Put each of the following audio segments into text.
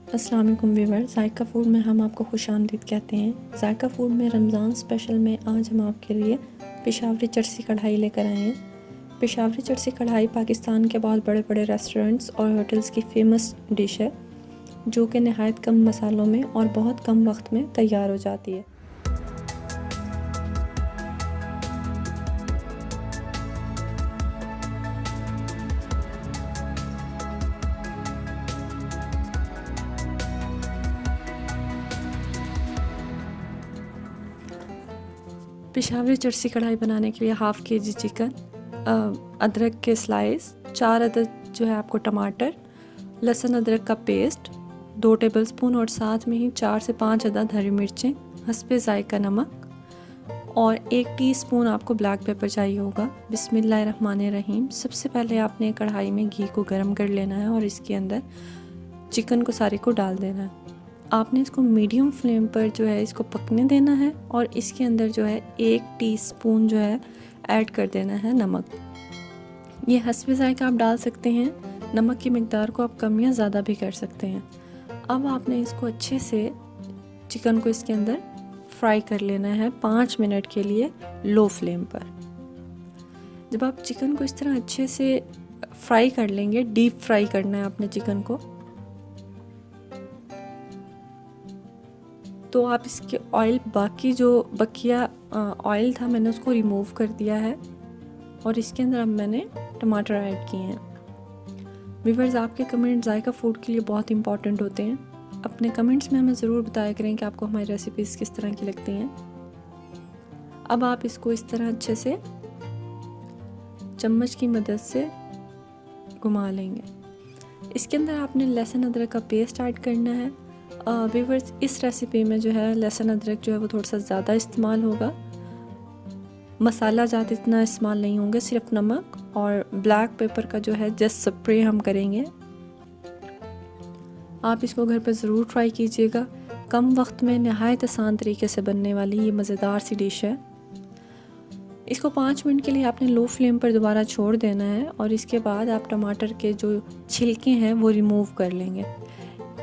अस्सलाम वालेकुम व्यूअर, जायका फूड में हम आपको खुशामदीद कहते हैं। जायका फूड में रमज़ान स्पेशल में आज हम आपके लिए पेशावरी चरसी कढ़ाई लेकर आए हैं। पेशावरी चरसी कढ़ाई पाकिस्तान के बहुत बड़े बड़े रेस्टोरेंट्स और होटल्स की फ़ेमस डिश है, जो कि नहायत कम मसालों में और बहुत कम वक्त में तैयार हो जाती है। पेशावरी चरसी कढ़ाई बनाने के लिए हाफ़ केजी चिकन, अदरक के स्लाइस, 4 अदद जो है आपको टमाटर, लहसुन अदरक का पेस्ट 2 टेबलस्पून और साथ में ही 4 से 5 अदद हरी मिर्चें, हस्बे ज़ायका नमक और 1 टीस्पून आपको ब्लैक पेपर चाहिए होगा। बिस्मिल्लाहिर्रहमानिर्रहीम। सबसे पहले आपने कढ़ाई में घी को गर्म कर लेना है और इसके अंदर चिकन को सारे को डाल देना है। आपने इसको मीडियम फ्लेम पर जो है इसको पकने देना है और इसके अंदर जो है 1 टीस्पून जो है ऐड कर देना है नमक। ये हस्बे ज़ायका आप डाल सकते हैं, नमक की मिकदार को आप कम या ज़्यादा भी कर सकते हैं। अब आपने इसको अच्छे से चिकन को इसके अंदर फ्राई कर लेना है 5 मिनट के लिए लो फ्लेम पर। जब आप चिकन को इस तरह अच्छे से फ्राई कर लेंगे, डीप फ्राई करना है आपने चिकन को, तो आप इसके ऑयल, बाकी जो बकिया ऑयल था मैंने उसको रिमूव कर दिया है और इसके अंदर अब मैंने टमाटर ऐड किए हैं। व्यूअर्स, आपके कमेंट जायका फूड के लिए बहुत इंपॉर्टेंट होते हैं। अपने कमेंट्स में हमें ज़रूर बताया करें कि आपको हमारी रेसिपीज़ किस तरह की लगती हैं। अब आप इसको इस तरह अच्छे से चम्मच की मदद से घुमा लेंगे। इसके अंदर आपने लहसुन अदरक का पेस्ट ऐड करना है। व्यूअर्स, इस रेसिपी में जो है लहसुन अदरक जो है वो थोड़ा सा ज़्यादा इस्तेमाल होगा। मसाला ज़्यादा इतना इस्तेमाल नहीं होंगे, सिर्फ नमक और ब्लैक पेपर का जो है जस्ट स्प्रे हम करेंगे। आप इसको घर पर ज़रूर ट्राई कीजिएगा। कम वक्त में नहायत आसान तरीके से बनने वाली ये मज़ेदार सी डिश है। इसको 5 मिनट के लिए आपने लो फ्लेम पर दोबारा छोड़ देना है और इसके बाद आप टमाटर के जो छिलके हैं वो रिमूव कर लेंगे।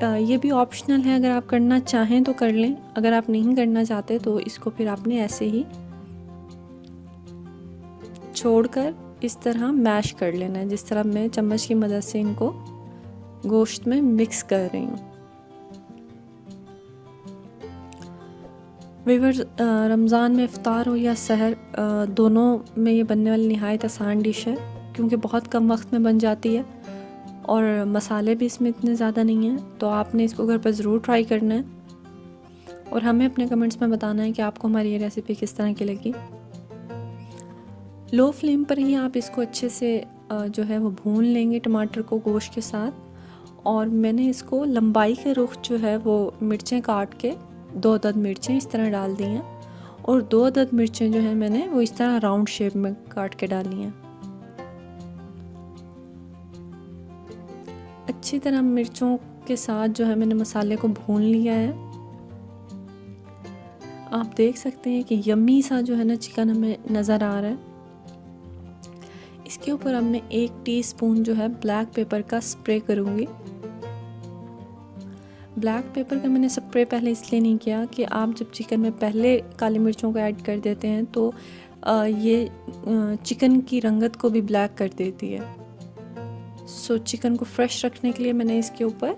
ये भी ऑप्शनल है, अगर आप करना चाहें तो कर लें, अगर आप नहीं करना चाहते तो इसको फिर आपने ऐसे ही छोड़कर इस तरह मैश कर लेना है, जिस तरह मैं चम्मच की मदद से इनको गोश्त में मिक्स कर रही हूँ। व्यूअर्स, रमज़ान में इफ्तार हो या सहर, दोनों में ये बनने वाली नहायत आसान डिश है, क्योंकि बहुत कम वक्त में बन जाती है और मसाले भी इसमें इतने ज़्यादा नहीं हैं। तो आपने इसको घर पर ज़रूर ट्राई करना है और हमें अपने कमेंट्स में बताना है कि आपको हमारी ये रेसिपी किस तरह की लगी। लो फ्लेम पर ही आप इसको अच्छे से जो है वो भून लेंगे टमाटर को गोश्त के साथ। और मैंने इसको लंबाई के रुख जो है वो मिर्चें काट के 2 अदद मिर्चें इस तरह डाल दी हैं और 2 अदद मिर्चें जो है मैंने वो इस तरह राउंड शेप में काट के डाली हैं। अच्छी तरह मिर्चों के साथ जो है मैंने मसाले को भून लिया है। आप देख सकते हैं कि यम्मी सा जो है ना चिकन हमें नज़र आ रहा है। इसके ऊपर अब मैं 1 टीस्पून जो है ब्लैक पेपर का स्प्रे करूँगी। ब्लैक पेपर का मैंने स्प्रे पहले इसलिए नहीं किया कि आप जब चिकन में पहले काली मिर्चों को ऐड कर देते हैं तो ये चिकन की रंगत को भी ब्लैक कर देती है। सो चिकन को फ्रेश रखने के लिए मैंने इसके ऊपर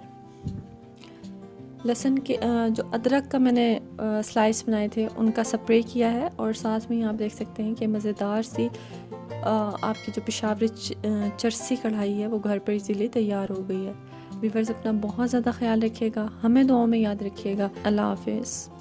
लहसुन के जो अदरक का मैंने स्लाइस बनाए थे उनका स्प्रे किया है और साथ में आप देख सकते हैं कि मज़ेदार सी आपकी जो पेशावरी चरसी कढ़ाई है वो घर पर इजीली तैयार हो गई है। व्यूअर्स, अपना बहुत ज़्यादा ख्याल रखिएगा, हमें दुआओं में याद रखिएगा। अल्लाह हाफ़िज़।